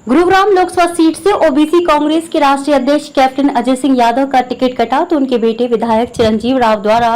Gurugram Lok Sabha seat से OBC Congress के राष्ट्रीय अध्यक्ष कैप्टन अजय सिंह यादव का टिकट कटा तो उनके बेटे विधायक चिरंजीव राव द्वारा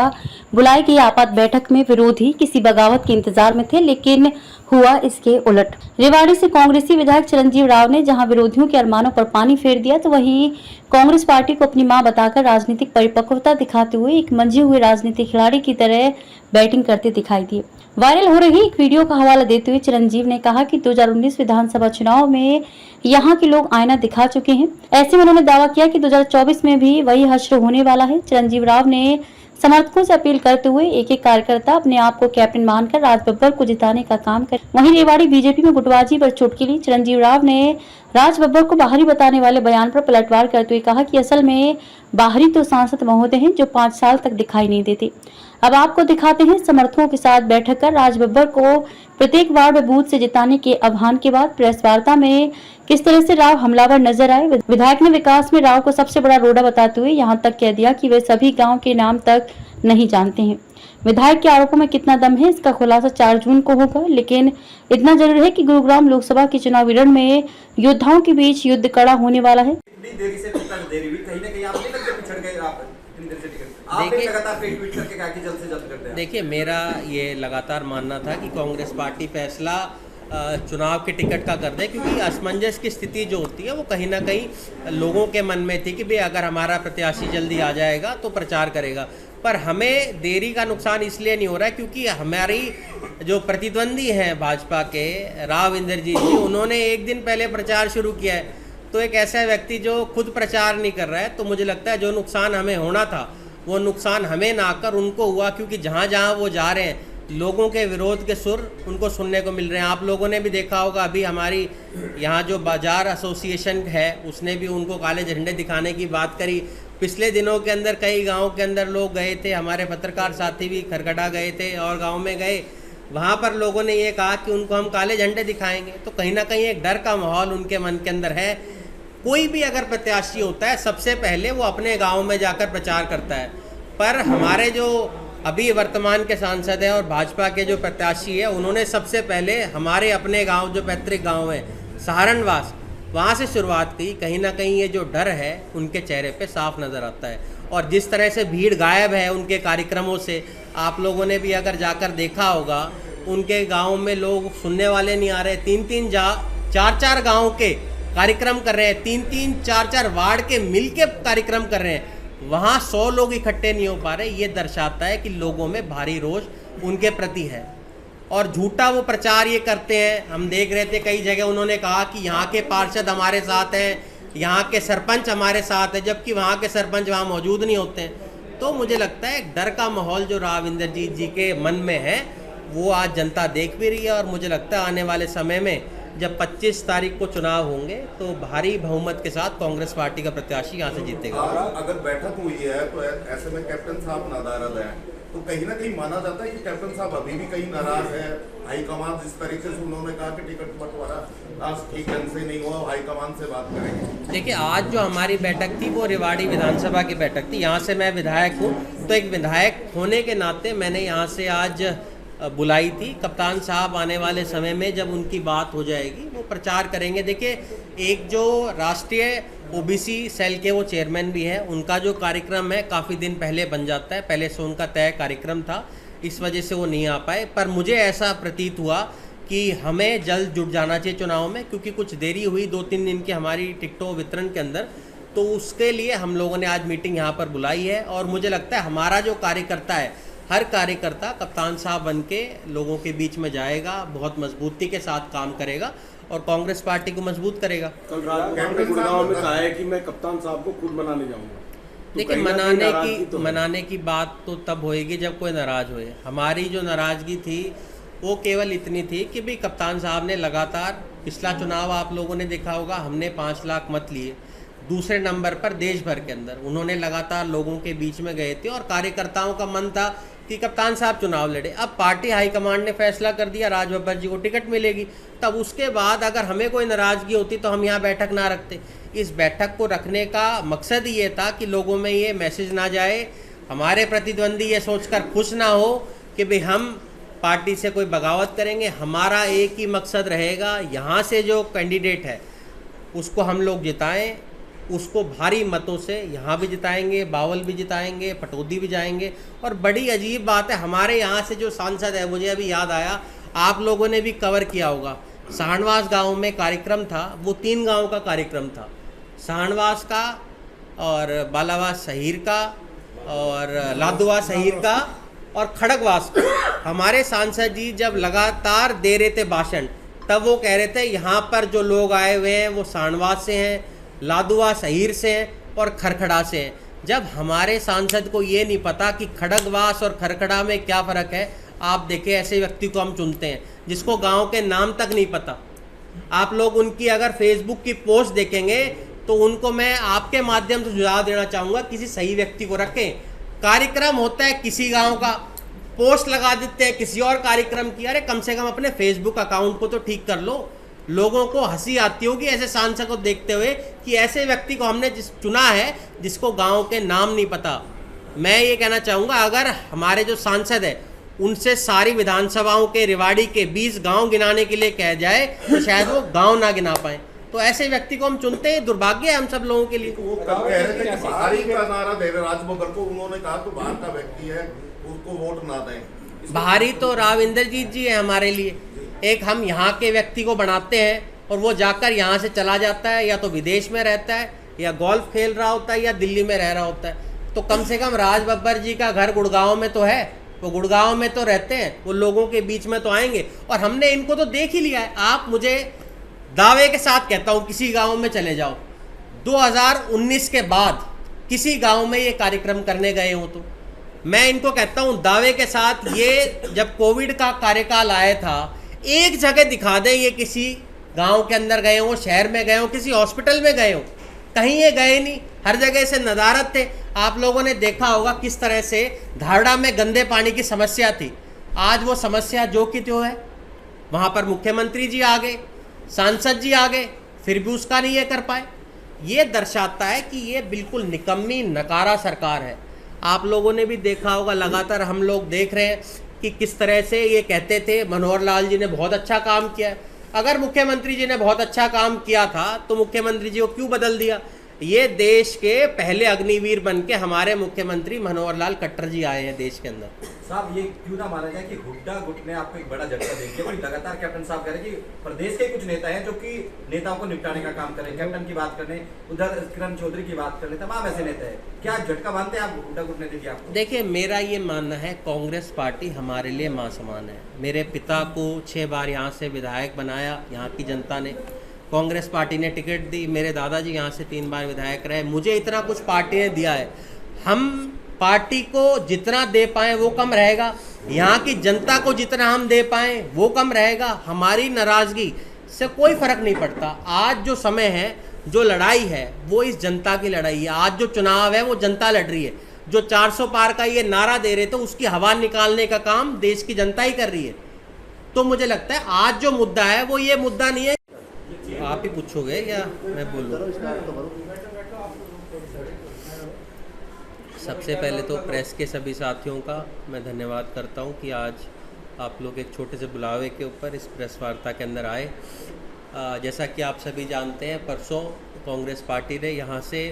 बुलाई गई आपात बैठक में विरोधी किसी बगावत के इंतजार में थे, लेकिन हुआ इसके उलट। रेवाड़ी से कांग्रेसी विधायक चिरंजीव राव ने जहां विरोधियों के अरमानों पर पानी फेर दिया, तो वहीं कांग्रेस पार्टी को अपनी मां बताकर राजनीतिक परिपक्वता दिखाते हुए एक मंझे हुए राजनीतिक खिलाड़ी की तरह बैटिंग करते दिखाई दिए। वायरल हो रही एक वीडियो का हवाला देते हुए चिरंजीव ने कहा कि 2019 विधानसभा चुनाव में यहां के लोग आईना दिखा चुके हैं। ऐसे में उन्होंने दावा किया कि 2024 में भी वही हश्र होने वाला है। चिरंजीव राव ने समर्थकों से अपील करते हुए एक एक कार्यकर्ता अपने आप को कैप्टन मानकर राज बब्बर को जिताने का काम करे। वहीं रेवाड़ी बीजेपी में गुटबाजी पर चुटकी ली। चिरंजीव राव ने राज बब्बर को बाहरी बताने वाले बयान पर पलटवार करते हुए कहा कि असल में बाहरी तो सांसद महोदय हैं जो 5 साल तक दिखाई नहीं देते। अब आपको दिखाते हैं समर्थकों के साथ बैठक कर राज बब्बर को प्रत्येक वार्ड में बूथ से जिताने के आह्वान के बाद प्रेस वार्ता में किस तरह से राव हमलावर नजर आए। विधायक ने विकास में राव को सबसे बड़ा रोड़ा बताते हुए यहां तक कह दिया कि वे सभी गांव के नाम तक नहीं जानते हैं। विधायक के आरोपों में कितना दम है इसका खुलासा 4 जून को होगा, लेकिन इतना जरूर है कि गुरुग्राम लोकसभा के चुनावी रण में योद्धाओं के बीच युद्ध कड़ा होने वाला है। देरी से देरी हुई, कहीं ना कहीं आप नहीं लगते पिछड़ गए आप इधर से टिकट आप एक लगातार फेक ट्वीट करके कहा कि जल्द से जल्द करते हैं। देखिए, मेरा ये लगातार मानना था कि कांग्रेस पार्टी फैसला चुनाव के टिकट का कर दे, क्योंकि असमंजस की स्थिति जो होती है वो कहीं ना कहीं लोगों के मन में थी कि भाई अगर हमारा प्रत्याशी जल्दी आ जाएगा तो प्रचार करेगा। पर हमें देरी का नुकसान इसलिए नहीं हो रहा है क्योंकि हमारी जो प्रतिद्वंदी हैं भाजपा के राव इंद्रजीत जी, उन्होंने एक दिन पहले प्रचार शुरू किया है। तो एक ऐसा व्यक्ति जो खुद प्रचार नहीं कर रहा है, तो मुझे लगता है जो नुकसान हमें होना था वो नुकसान हमें ना कर उनको हुआ, क्योंकि जहाँ जहाँ वो जा रहे हैं लोगों के विरोध के सुर उनको सुनने को मिल रहे हैं। आप लोगों ने भी देखा होगा, अभी हमारी यहाँ जो बाजार एसोसिएशन है उसने भी उनको काले झंडे दिखाने की बात करी। पिछले दिनों के अंदर कई गाँव के अंदर लोग गए थे, हमारे पत्रकार साथी भी खरगड़ा गए थे और गाँव में गए, वहाँ पर लोगों ने ये कहा कि उनको हम काले झंडे दिखाएंगे। तो कहीं ना कहीं एक डर का माहौल उनके मन के अंदर है। कोई भी अगर प्रत्याशी होता है सबसे पहले वो अपने गांव में जाकर प्रचार करता है, पर हमारे जो अभी वर्तमान के सांसद हैं और भाजपा के जो प्रत्याशी है उन्होंने सबसे पहले हमारे अपने गांव जो पैतृक गांव है सहारनवास, वहाँ से शुरुआत की। कहीं ना कहीं ये जो डर है उनके चेहरे पे साफ नज़र आता है। और जिस तरह से भीड़ गायब है उनके कार्यक्रमों से, आप लोगों ने भी अगर जाकर देखा होगा, उनके गाँव में लोग सुनने वाले नहीं आ रहे। 3-3 4-4 गाँव के कार्यक्रम कर रहे हैं, 3-3 4-4 वार्ड के मिलके कार्यक्रम कर रहे हैं, वहाँ 100 लोग इकट्ठे नहीं हो पा रहे। ये दर्शाता है कि लोगों में भारी रोष उनके प्रति है और झूठा वो प्रचार ये करते हैं। हम देख रहे थे कई जगह उन्होंने कहा कि यहाँ के पार्षद हमारे साथ हैं, यहाँ के सरपंच हमारे साथ है, जबकि वहाँ के सरपंच वहाँ मौजूद नहीं होते हैं। तो मुझे लगता है डर का माहौल जो राव इंद्रजीत जी के मन में है वो आज जनता देख भी रही है। और मुझे लगता है आने वाले समय में जब 25 तारीख को चुनाव होंगे तो भारी बहुमत के साथ कांग्रेस पार्टी का प्रत्याशी यहाँ से जीतेगा। अगर बैठक हुई है तो ऐसे में कैप्टन साहब नाराज हैं, तो कहीं ना कहीं माना जाता है कि कैप्टन साहब अभी भी कहीं नाराज है। हाईकमान जिस तरीके से उन्होंने कहा कि टिकट बंटवारा ठीक ढंग से नहीं हुआ, हाईकमान से बात करेंगे। देखिए, आज जो हमारी बैठक थी वो रेवाड़ी विधानसभा की बैठक थी। यहाँ से मैं विधायक हूँ, तो एक विधायक होने के नाते मैंने यहाँ से आज बुलाई थी। कप्तान साहब आने वाले समय में जब उनकी बात हो जाएगी वो प्रचार करेंगे। देखिए, एक जो राष्ट्रीय ओबीसी सेल के वो चेयरमैन भी है, उनका जो कार्यक्रम है काफ़ी दिन पहले बन जाता है, पहले से उनका तय कार्यक्रम था, इस वजह से वो नहीं आ पाए। पर मुझे ऐसा प्रतीत हुआ कि हमें जल्द जुट जाना चाहिए चुनाव में, क्योंकि कुछ देरी हुई 2-3 दिन की हमारी टिकटों वितरण के अंदर। तो उसके लिए हम लोगों ने आज मीटिंग यहाँ पर बुलाई है और मुझे लगता है हमारा जो कार्यकर्ता है, हर कार्यकर्ता कप्तान साहब बन के लोगों के बीच में जाएगा, बहुत मजबूती के साथ काम करेगा और कांग्रेस पार्टी को मजबूत करेगा। कल रात गुड़गांव में कहा है कि मैं कप्तान साहब को खुद बनाने जाऊंगा। देखिए, मनाने की बात तो तब होएगी जब कोई नाराज होए। हमारी जो नाराजगी थी वो केवल इतनी थी कि भाई कप्तान साहब ने लगातार, पिछला चुनाव आप लोगों ने देखा होगा, हमने 5 लाख मत लिए, दूसरे नंबर पर देश भर के अंदर उन्होंने लगातार लोगों के बीच में गए थे और कार्यकर्ताओं का मन था कि कप्तान साहब चुनाव लड़े। अब पार्टी हाईकमांड ने फैसला कर दिया राज बब्बर जी को टिकट मिलेगी, तब उसके बाद अगर हमें कोई नाराजगी होती तो हम यहाँ बैठक ना रखते। इस बैठक को रखने का मकसद ये था कि लोगों में ये मैसेज ना जाए, हमारे प्रतिद्वंदी ये सोचकर खुश ना हो कि भाई हम पार्टी से कोई बगावत करेंगे। हमारा एक ही मकसद रहेगा, यहाँ से जो कैंडिडेट है उसको हम लोग जिताएं, उसको भारी मतों से यहाँ भी जिताएंगे, बावल भी जिताएंगे, पटौदी भी जाएंगे। और बड़ी अजीब बात है, हमारे यहाँ से जो सांसद है, मुझे अभी याद आया, आप लोगों ने भी कवर किया होगा, साहनवास गांव में कार्यक्रम था, वो 3 गांव का कार्यक्रम था, साहनवास का और बालावास शहीर का और लादुवास शहीर का और खड़गवास का। हमारे सांसद जी जब लगातार दे रहे थे भाषण, तब वो कह रहे थे यहाँ पर जो लोग आए हुए हैं वो साहनवास से हैं, लादुआ शहीर से हैं और खरखड़ा से हैं। जब हमारे सांसद को ये नहीं पता कि खड़गवास और खरखड़ा में क्या फ़र्क है, आप देखें ऐसे व्यक्ति को हम चुनते हैं जिसको गांव के नाम तक नहीं पता। आप लोग उनकी अगर फेसबुक की पोस्ट देखेंगे तो उनको मैं आपके माध्यम से सुझाव देना चाहूँगा, किसी सही व्यक्ति को रखें। कार्यक्रम होता है किसी गांव का, पोस्ट लगा देते हैं किसी और कार्यक्रम की। अरे कम से कम अपने फेसबुक अकाउंट को तो ठीक कर लो। लोगों को हंसी आती होगी ऐसे सांसद को देखते हुए कि ऐसे व्यक्ति को हमने चुना है जिसको गांव के नाम नहीं पता। मैं ये कहना चाहूँगा, अगर हमारे जो सांसद है उनसे सारी विधानसभाओं के रेवाड़ी के 20 गांव गिनाने के लिए कह जाए तो शायद वो गांव ना गिना पाए। तो ऐसे व्यक्ति को हम चुनते हैं, दुर्भाग्य है हम सब लोगों के लिए। वो कल कह रहे थे कि बाहरी का नारा दे रहे राज बब्बर को, उन्होंने कहा तो बाहर का व्यक्ति है उसको वोट ना दें। बाहरी तो राव इंद्रजीत जी है हमारे लिए। एक हम यहाँ के व्यक्ति को बनाते हैं और वो जाकर यहाँ से चला जाता है, या तो विदेश में रहता है या गोल्फ खेल रहा होता है या दिल्ली में रह रहा होता है। तो कम से कम राज बब्बर जी का घर गुड़गांव में तो है, वो गुड़गांव में तो रहते हैं, वो लोगों के बीच में तो आएंगे। और हमने इनको तो देख ही लिया है। आप मुझे दावे के साथ कहता हूँ, किसी गांव में चले जाओ, 2019 के बाद किसी गांव में ये कार्यक्रम करने गए हो तो मैं इनको कहता हूँ दावे के साथ, ये जब कोविड का कार्यकाल आया था, एक जगह दिखा दें ये किसी गांव के अंदर गए हो, शहर में गए हो, किसी हॉस्पिटल में गए हो, कहीं ये गए नहीं। हर जगह से नदारत थे। आप लोगों ने देखा होगा किस तरह से धारड़ा में गंदे पानी की समस्या थी, आज वो समस्या जो की त्यों है। वहाँ पर मुख्यमंत्री जी आ गए, सांसद जी आ गए, फिर भी उसका नहीं ये कर पाए। ये दर्शाता है कि ये बिल्कुल निकम्मी नकारा सरकार है। आप लोगों ने भी देखा होगा, लगातार हम लोग देख रहे हैं कि किस तरह से ये कहते थे मनोहर लाल जी ने बहुत अच्छा काम किया है। अगर मुख्यमंत्री जी ने बहुत अच्छा काम किया था तो मुख्यमंत्री जी को क्यों बदल दिया? ये देश के पहले अग्निवीर बन के हमारे मुख्यमंत्री मनोहर लाल खट्टर जी आए हैं देश के अंदर। साहब, ये क्यों ना माना जाए कि हुड्डा गुट ने आपको एक बड़ा झटका दे दिया? कोई लगातार कैप्टन साहब कह रहे हैं कि प्रदेश के कुछ नेता हैं जो कि नेताओं को निपटाने का काम कर रहे हैं। कैप्टन की बात कर लें, उधर किरण चौधरी की बात कर लें, तमाम ऐसे नेता है। क्या झटका मानते हैं आप, हुड्डा गुट ने दे दिया आपको? देखिए, मेरा ये मानना है कांग्रेस पार्टी हमारे लिए मां समान है। मेरे पिता को 6 बार यहाँ से विधायक बनाया यहाँ की जनता ने, कांग्रेस पार्टी ने टिकट दी। मेरे दादाजी यहाँ से 3 बार विधायक रहे। मुझे इतना कुछ पार्टी ने दिया है। हम पार्टी को जितना दे पाएँ वो कम रहेगा, यहाँ की जनता को जितना हम दे पाएँ वो कम रहेगा। हमारी नाराज़गी से कोई फ़र्क नहीं पड़ता। आज जो समय है, जो लड़ाई है, वो इस जनता की लड़ाई है। आज जो चुनाव है वो जनता लड़ रही है। जो 400 पार का ये नारा दे रहे थे उसकी हवा निकालने का काम देश की जनता ही कर रही है। तो मुझे लगता है आज जो मुद्दा है वो ये मुद्दा नहीं है। आप ही पूछोगे या मैं बोलूँ? सबसे पहले तो प्रेस के सभी साथियों का मैं धन्यवाद करता हूं कि आज आप लोग एक छोटे से बुलावे के ऊपर इस प्रेस वार्ता के अंदर आए। जैसा कि आप सभी जानते हैं, परसों कांग्रेस पार्टी ने यहाँ से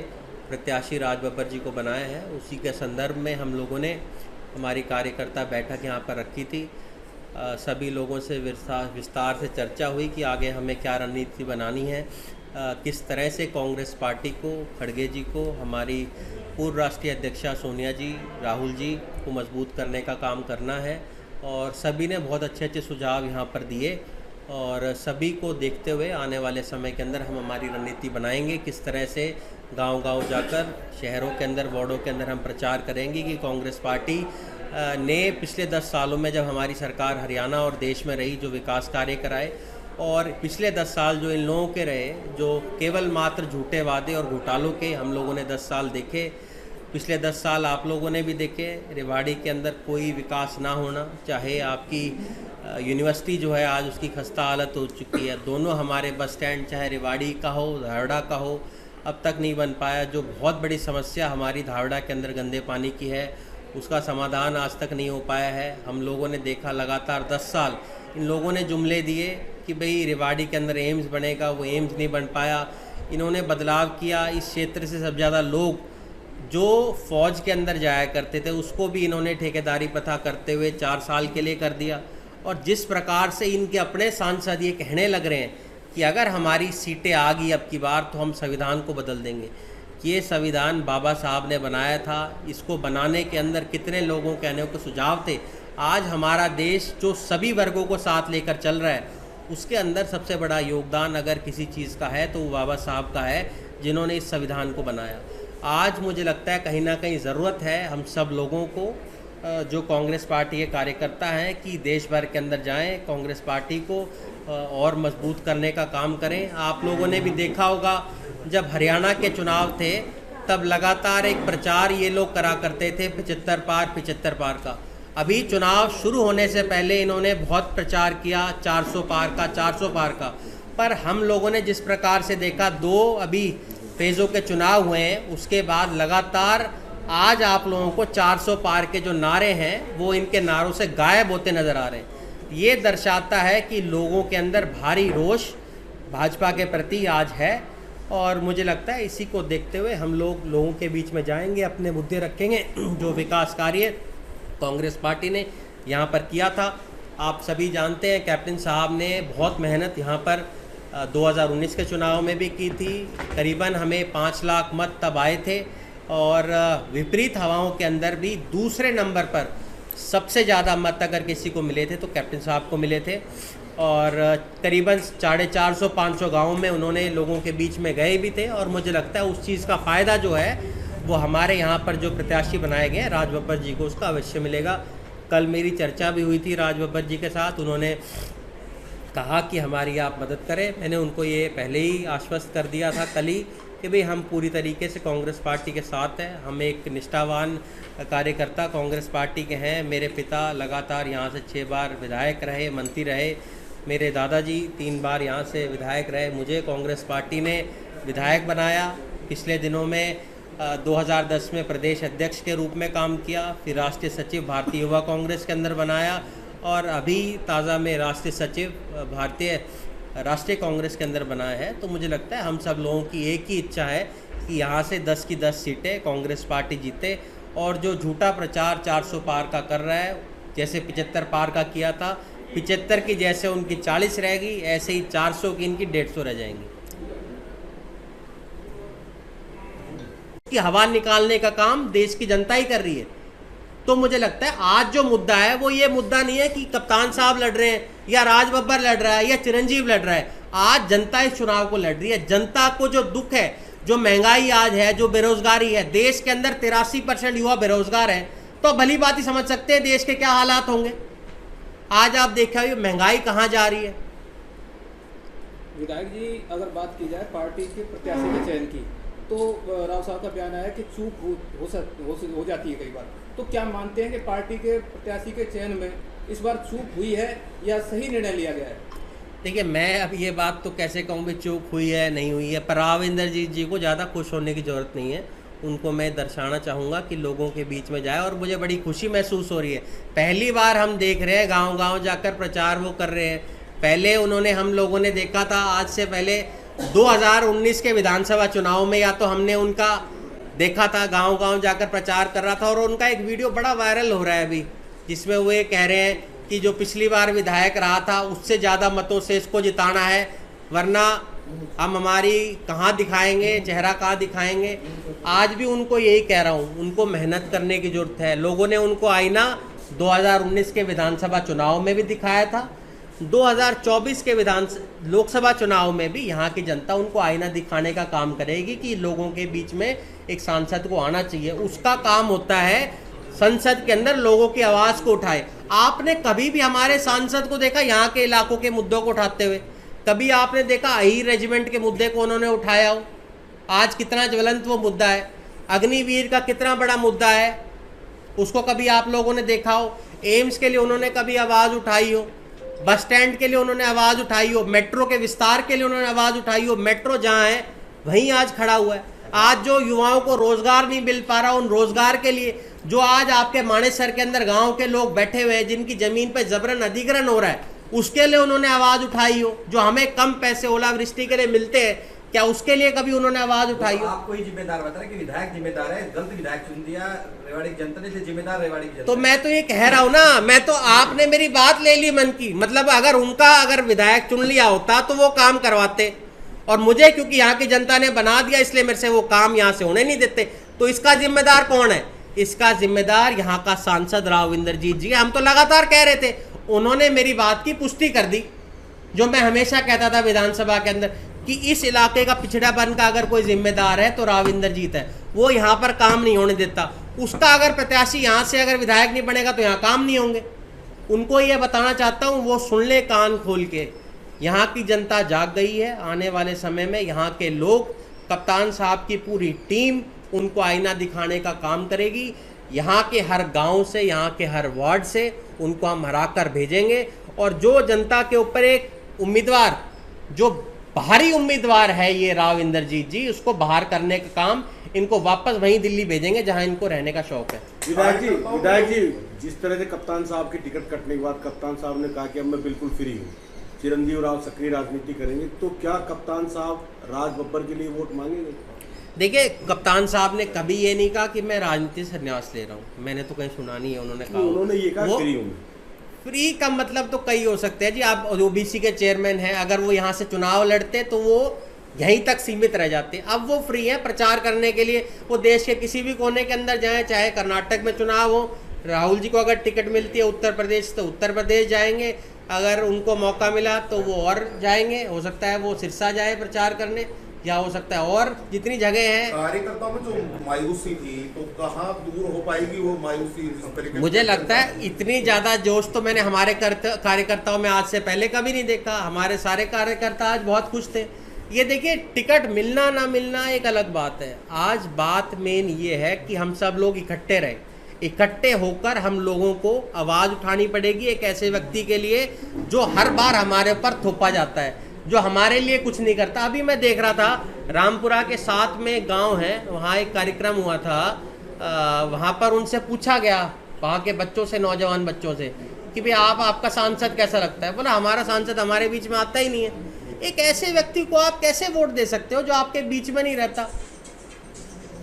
प्रत्याशी राज बब्बर जी को बनाया है। उसी के संदर्भ में हम लोगों ने हमारी कार्यकर्ता बैठक यहाँ पर रखी थी। सभी लोगों से विस्तार से चर्चा हुई कि आगे हमें क्या रणनीति बनानी है, किस तरह से कांग्रेस पार्टी को, खड़गे जी को, हमारी पूर्व राष्ट्रीय अध्यक्षा सोनिया जी, राहुल जी को मजबूत करने का काम करना है। और सभी ने बहुत अच्छे अच्छे सुझाव यहाँ पर दिए और सभी को देखते हुए आने वाले समय के अंदर हम हमारी रणनीति बनाएंगे। किस तरह से गांव-गांव जाकर, शहरों के अंदर, वार्डों के अंदर हम प्रचार करेंगे कि कांग्रेस पार्टी ने पिछले 10 सालों में जब हमारी सरकार हरियाणा और देश में रही, जो विकास कार्य कराए, और पिछले 10 साल जो इन लोगों के रहे, जो केवल मात्र झूठे वादे और घोटालों के हम लोगों ने 10 साल देखे। पिछले 10 साल आप लोगों ने भी देखे, रेवाड़ी के अंदर कोई विकास ना होना, चाहे आपकी यूनिवर्सिटी जो है आज उसकी खस्ता हालत हो चुकी है। दोनों हमारे बस स्टैंड, चाहे रेवाड़ी का हो, धारड़ा का हो, अब तक नहीं बन पाया। जो बहुत बड़ी समस्या हमारी धारड़ा के अंदर गंदे पानी की है, उसका समाधान आज तक नहीं हो पाया है। हम लोगों ने देखा लगातार 10 साल इन लोगों ने जुमले दिए कि भाई रेवाड़ी के अंदर एम्स बनेगा, वो एम्स नहीं बन पाया। इन्होंने बदलाव किया। इस क्षेत्र से सबसे ज़्यादा लोग जो फौज के अंदर जाया करते थे उसको भी इन्होंने ठेकेदारी प्रथा करते हुए 4 साल के लिए कर दिया। और जिस प्रकार से इनके अपने सांसद ये कहने लग रहे हैं कि अगर हमारी सीटें आ गई अब की बार तो हम संविधान को बदल देंगे। ये संविधान बाबा साहब ने बनाया था, इसको बनाने के अंदर कितने लोगों के आने के सुझाव थे। आज हमारा देश जो सभी वर्गों को साथ लेकर चल रहा है उसके अंदर सबसे बड़ा योगदान अगर किसी चीज़ का है तो वो बाबा साहब का है, जिन्होंने इस संविधान को बनाया। आज मुझे लगता है कहीं ना कहीं ज़रूरत है हम सब लोगों को, जो कांग्रेस पार्टी के कार्यकर्ता हैं, कि देश भर के अंदर जाएं, कांग्रेस पार्टी को और मजबूत करने का काम करें। आप लोगों ने भी देखा होगा जब हरियाणा के चुनाव थे तब लगातार एक प्रचार ये लोग करा करते थे 75 पार का। अभी चुनाव शुरू होने से पहले इन्होंने बहुत प्रचार किया 400 पार का, पर हम लोगों ने जिस प्रकार से देखा 2 अभी फेज़ों के चुनाव हुए हैं, उसके बाद लगातार आज आप लोगों को 400 पार के जो नारे हैं वो इनके नारों से गायब होते नज़र आ रहे हैं। ये दर्शाता है कि लोगों के अंदर भारी रोष भाजपा के प्रति आज है, और मुझे लगता है इसी को देखते हुए हम लोगों के बीच में जाएंगे, अपने मुद्दे रखेंगे। जो विकास कार्य कांग्रेस पार्टी ने यहाँ पर किया था, आप सभी जानते हैं कैप्टन साहब ने बहुत मेहनत यहाँ पर 2019 के चुनाव में भी की थी। करीबन हमें 5 लाख मत तब आए थे, और विपरीत हवाओं के अंदर भी दूसरे नंबर पर सबसे ज़्यादा मत अगर किसी को मिले थे तो कैप्टन साहब को मिले थे। और करीबन 450-500 गाँव में उन्होंने लोगों के बीच में गए भी थे, और मुझे लगता है उस चीज़ का फ़ायदा जो है वो हमारे यहाँ पर जो प्रत्याशी बनाए गए हैं राज बब्बर जी को उसका अवश्य मिलेगा। कल मेरी चर्चा भी हुई थी राज बब्बर जी के साथ, उन्होंने कहा कि हमारी आप मदद करें। मैंने उनको ये पहले ही आश्वस्त कर दिया था कल ही कि भाई हम पूरी तरीके से कांग्रेस पार्टी के साथ हैं, हम एक निष्ठावान कार्यकर्ता कांग्रेस पार्टी के हैं। मेरे पिता लगातार यहाँ से 6 बार विधायक रहे, मंत्री रहे, मेरे दादाजी 3 बार यहाँ से विधायक रहे, मुझे कांग्रेस पार्टी ने विधायक बनाया। पिछले दिनों में 2010 में प्रदेश अध्यक्ष के रूप में काम किया, फिर राष्ट्रीय सचिव भारतीय युवा कांग्रेस के अंदर बनाया, और अभी ताज़ा में राष्ट्रीय सचिव भारतीय राष्ट्रीय कांग्रेस के अंदर बनाया है। तो मुझे लगता है हम सब लोगों की एक ही इच्छा है कि यहाँ से 10 की 10 सीटें कांग्रेस पार्टी जीते, और जो झूठा प्रचार 400 पार का कर रहा है, जैसे 75 पार का किया था, 75 की जैसे उनकी 40 रहेगी, ऐसे ही 400 की इनकी 150 रह जाएंगी। की हवा निकालने का काम देश की जनता ही कर रही है। तो मुझे लगता है आज जो मुद्दा है वो ये मुद्दा नहीं है कि कप्तान साहब लड़ रहे हैं या राज बब्बर लड़ रहा है या चिरंजीव लड़ रहा है। आज जनता इस चुनाव को लड़ रही है। जनता को जो दुख है, जो महंगाई आज है, जो बेरोजगारी है, देश के अंदर 83% युवा बेरोजगार है, तो भली बात ही समझ सकते हैं देश के क्या हालात होंगे। आज आप देखिए महंगाई कहाँ जा रही है। विधायक जी, अगर बात की जाए पार्टी के प्रत्याशी के चयन की, तो राव साहब का बयान आया कि चूक हो जाती है कई बार। तो क्या मानते हैं कि पार्टी के प्रत्याशी के चयन में इस बार चूक हुई है या सही निर्णय लिया गया है? देखिए, मैं अब ये बात तो कैसे कहूँ भी चूक हुई है नहीं हुई है, पर राव इंद्रजीत जी को ज़्यादा खुश होने की ज़रूरत नहीं है। उनको मैं दर्शाना चाहूँगा कि लोगों के बीच में जाए, और मुझे बड़ी खुशी महसूस हो रही है। पहली बार हम देख रहे हैं गांव-गांव जाकर प्रचार वो कर रहे हैं। पहले उन्होंने, हम लोगों ने देखा था आज से पहले 2019 के विधानसभा चुनाव में, या तो हमने उनका देखा था गांव-गांव जाकर प्रचार कर रहा था, और उनका एक वीडियो बड़ा वायरल हो रहा है अभी, जिसमें वो ये कह रहे हैं कि जो पिछली बार विधायक रहा था उससे ज़्यादा मतों से इसको जिताना है, वरना हम हमारी कहाँ दिखाएंगे, चेहरा कहाँ दिखाएंगे। आज भी उनको यही कह रहा हूँ, उनको मेहनत करने की ज़रूरत है। लोगों ने उनको आईना 2019 के विधानसभा चुनाव में भी दिखाया था, 2024 के लोकसभा चुनाव में भी यहाँ की जनता उनको आईना दिखाने का काम करेगी कि लोगों के बीच में एक सांसद को आना चाहिए। उसका काम होता है संसद के अंदर लोगों की आवाज़ को उठाए। आपने कभी भी हमारे सांसद को देखा यहाँ के इलाकों के मुद्दों को उठाते हुए? कभी आपने देखा अहीर रेजिमेंट के मुद्दे को उन्होंने उठाया हो? आज कितना ज्वलंत वो मुद्दा है। अग्निवीर का कितना बड़ा मुद्दा है, उसको कभी आप लोगों ने देखा हो? एम्स के लिए उन्होंने कभी आवाज़ उठाई हो? बस स्टैंड के लिए उन्होंने आवाज़ उठाई हो? मेट्रो के विस्तार के लिए उन्होंने आवाज़ उठाई हो? मेट्रो जहाँ है वहीं आज खड़ा हुआ है। आज जो युवाओं को रोजगार नहीं मिल पा रहा, उन रोजगार के लिए जो आज आपके मानेसर के अंदर गांव के लोग बैठे हुए हैं, जिनकी ज़मीन पे जबरन अधिग्रहण हो रहा है, उसके लिए उन्होंने आवाज़ उठाई हो। जो हमें कम पैसे ओलावृष्टि के लिए मिलते हैं, क्या उसके लिए कभी उन्होंने आवाज उठाई हो? आपको ही जिम्मेदार बता रहे कि विधायक जिम्मेदार है, गलत विधायक चुन दिया रेवाड़ी की जनता ने, इसलिए जिम्मेदार रेवाड़ी की जनता। तो मैं तो ये कह रहा हूं ना, मैं तो आपने मेरी बात ले ली मन की, मतलब अगर विधायक चुन लिया होता तो वो काम करवाते, और मुझे क्योंकि यहाँ की जनता ने बना दिया इसलिए मेरे से वो काम यहाँ से होने नहीं देते। तो इसका जिम्मेदार कौन है? इसका जिम्मेदार यहाँ का सांसद राव इंद्रजीत जी। हम तो लगातार कह रहे थे, उन्होंने मेरी बात की पुष्टि कर दी, जो मैं हमेशा कहता था विधानसभा के अंदर कि इस इलाके का पिछड़ापन का अगर कोई जिम्मेदार है तो राव इंद्रजीत है। वो यहाँ पर काम नहीं होने देता। उसका अगर प्रत्याशी यहाँ से अगर विधायक नहीं बनेगा तो यहाँ काम नहीं होंगे। उनको ये बताना चाहता हूँ, वो सुन ले कान खोल के। यहाँ की जनता जाग गई है। आने वाले समय में यहाँ के लोग, कप्तान साहब की पूरी टीम उनको आईना दिखाने का काम करेगी। यहाँ के हर गांव से, यहाँ के हर वार्ड से उनको हम हरा कर भेजेंगे। और जो जनता के ऊपर एक उम्मीदवार, जो बाहरी उम्मीदवार है ये राव इंद्रजीत जी, उसको बाहर करने का काम, इनको वापस वहीं दिल्ली भेजेंगे जहां इनको रहने का शौक है। विधायक जी, जिस तरह से कप्तान साहब की टिकट कटने के बाद कप्तान साहब ने कहा कि अब मैं बिल्कुल फ्री हूँ, चिरंजीव राव सक्रिय राजनीति करेंगे, तो क्या कप्तान साहब राज बब्बर के लिए वोट मांगेंगे? देखिए, कप्तान साहब ने कभी ये नहीं कहा कि मैं राजनीति से संन्यास ले रहा हूँ। मैंने तो कहीं सुना नहीं है उन्होंने कहा। उन्होंने ये कहा फ्री हूँ। फ्री का मतलब तो कई हो सकते हैं जी। आप ओबीसी के चेयरमैन हैं, अगर वो यहाँ से चुनाव लड़ते तो वो यहीं तक सीमित रह जाते। अब वो फ्री हैं प्रचार करने के लिए। वो देश के किसी भी कोने के अंदर जाएं, चाहे कर्नाटक में चुनाव हो, राहुल जी को अगर टिकट मिलती है उत्तर प्रदेश तो उत्तर प्रदेश जाएंगे, अगर उनको मौका मिला तो वो और जाएंगे। हो सकता है वो सिरसा जाए प्रचार करने, या हो सकता है और जितनी जगह है। कार्यकर्ताओं में जो मायूसी थी तो कहाँ दूर हो पाएगी वो मायूसी? मुझे लगता है इतनी ज्यादा जोश तो मैंने हमारे कार्यकर्ताओं में आज से पहले कभी नहीं देखा। हमारे सारे कार्यकर्ता आज बहुत खुश थे। ये देखिए, टिकट मिलना ना मिलना एक अलग बात है। आज बात मेन ये है कि हम सब लोग इकट्ठे रहे। इकट्ठे होकर हम लोगों को आवाज उठानी पड़ेगी एक ऐसे व्यक्ति के लिए जो हर बार हमारे ऊपर थोपा जाता है, जो हमारे लिए कुछ नहीं करता। अभी मैं देख रहा था, रामपुरा के साथ में गांव है, वहाँ एक कार्यक्रम हुआ था। वहाँ पर उनसे पूछा गया, वहाँ के बच्चों से, नौजवान बच्चों से, कि भाई आपका सांसद कैसा लगता है? बोला हमारा सांसद हमारे बीच में आता ही नहीं है। एक ऐसे व्यक्ति को आप कैसे वोट दे सकते हो जो आपके बीच में नहीं रहता?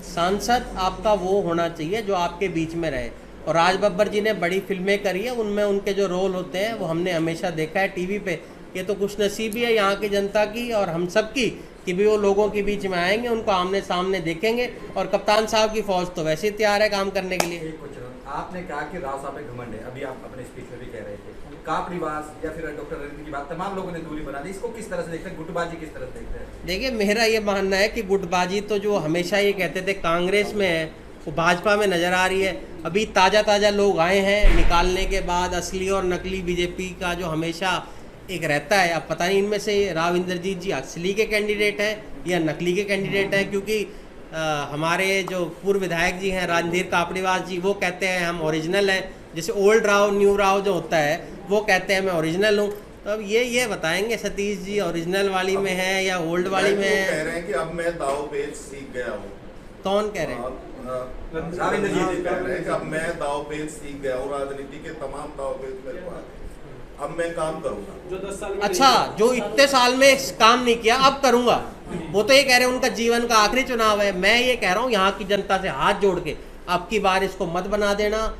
सांसद आपका वो होना चाहिए जो आपके बीच में रहे। और राज बब्बर जी ने बड़ी फिल्में करी है, उनमें उनके जो रोल होते हैं वो हमने हमेशा देखा है टीवी पे। ये तो कुछ नसीबी है यहाँ की जनता की और हम सब की कि भी वो लोगों के बीच में आएंगे, उनको आमने सामने देखेंगे। और कप्तान साहब की फौज तो वैसे ही तैयार है काम करने के लिए। एक क्वेश्चन, आपने कहा कि राव साहब पे घमंड है, अभी आप अपने स्पीच में भी कह रहे थे। काप निवास या फिर डॉक्टर रविंद्र की बात, तमाम लोगों ने दूरी बना दी। इसको किस तरह से देखते हैं? गुटबाजी किस तरह से देखते हैं? देखिए, मेरा ये मानना है कि गुटबाजी तो जो हमेशा ये कहते थे कांग्रेस में है, वो भाजपा में नज़र आ रही है। अभी ताज़ा लोग आए हैं निकालने के बाद, असली और नकली बीजेपी का जो हमेशा एक रहता है। अब पता नहीं इनमें से राव इंद्रजीत जी असली के कैंडिडेट हैं या नकली के कैंडिडेट हैं, क्योंकि हमारे जो पूर्व विधायक जी हैं रणधीर कापड़ीवास जी, वो कहते हैं हम ओरिजिनल हैं। जैसे ओल्ड राव न्यू राव जो होता है, वो कहते हैं मैं ओरिजिनल हूँ। तो अब ये बताएंगे सतीश जी ओरिजिनल वाली में है या ओल्ड वाली में है। कह रहे हैं कि अब मैं दाव पेच सीख गया हूँ। कौन कह रहे हैं? राव इंद्रजीत जी कह रहे हैं कि अब मैं दाव पेच सीख गया हूँ, राजनीति के तमाम दाव पेच मेरे पास, अब मैं काम करूंगा। जो 10 साल में, अच्छा, जो इतने साल में काम नहीं किया अब करूंगा, वो तो ये कह रहे हैं उनका जीवन का आखिरी चुनाव है। मैं ये कह रहा हूँ यहाँ की जनता से हाथ जोड़ के, अब की बार इसको मत बना देना।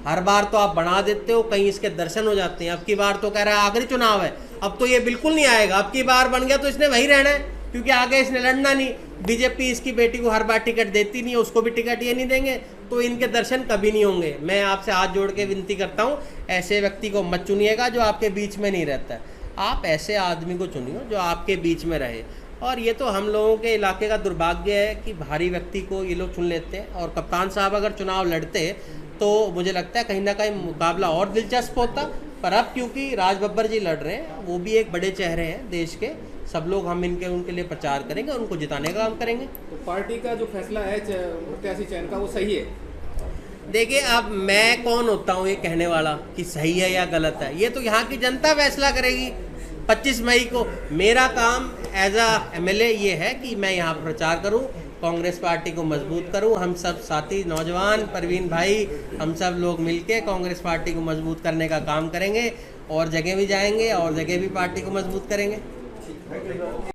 हर बार तो आप बना देते हो, कहीं इसके दर्शन हो जाते हैं। अब की बार तो कह रहा है आखिरी चुनाव है, अब तो ये बिल्कुल नहीं आएगा। अब की बार बन गया तो इसने वही रहना है, क्योंकि आगे इसने लड़ना नहीं। बीजेपी इसकी बेटी को हर बार टिकट देती नहीं है, उसको भी टिकट ये नहीं देंगे, तो इनके दर्शन कभी नहीं होंगे। मैं आपसे हाथ जोड़ के विनती करता हूँ, ऐसे व्यक्ति को मत चुनिएगा जो आपके बीच में नहीं रहता है। आप ऐसे आदमी को चुनिए जो आपके बीच में रहे। और ये तो हम लोगों के इलाके का दुर्भाग्य है कि भारी व्यक्ति को ये लोग चुन लेते हैं। और कप्तान साहब अगर चुनाव लड़ते तो मुझे लगता है कहीं ना कहीं मुकाबला और दिलचस्प होता। पर अब क्योंकि राज बब्बर जी लड़ रहे हैं, वो भी एक बड़े चेहरे हैं देश के, सब लोग हम उनके लिए प्रचार करेंगे, उनको जिताने का काम करेंगे। तो पार्टी का जो फैसला है प्रत्याशी चयन का, वो सही है? देखिए, अब मैं कौन होता हूँ ये कहने वाला कि सही है या गलत है? ये तो यहाँ की जनता फैसला करेगी 25 मई को। मेरा काम एज अ MLA ये है कि मैं यहाँ प्रचार करूँ, कांग्रेस पार्टी को मजबूत करूँ। हम सब साथी नौजवान, परवीन भाई, हम सब लोग मिलके कांग्रेस पार्टी को मजबूत करने का काम करेंगे। और जगह भी जाएंगे और जगह भी पार्टी को मजबूत करेंगे।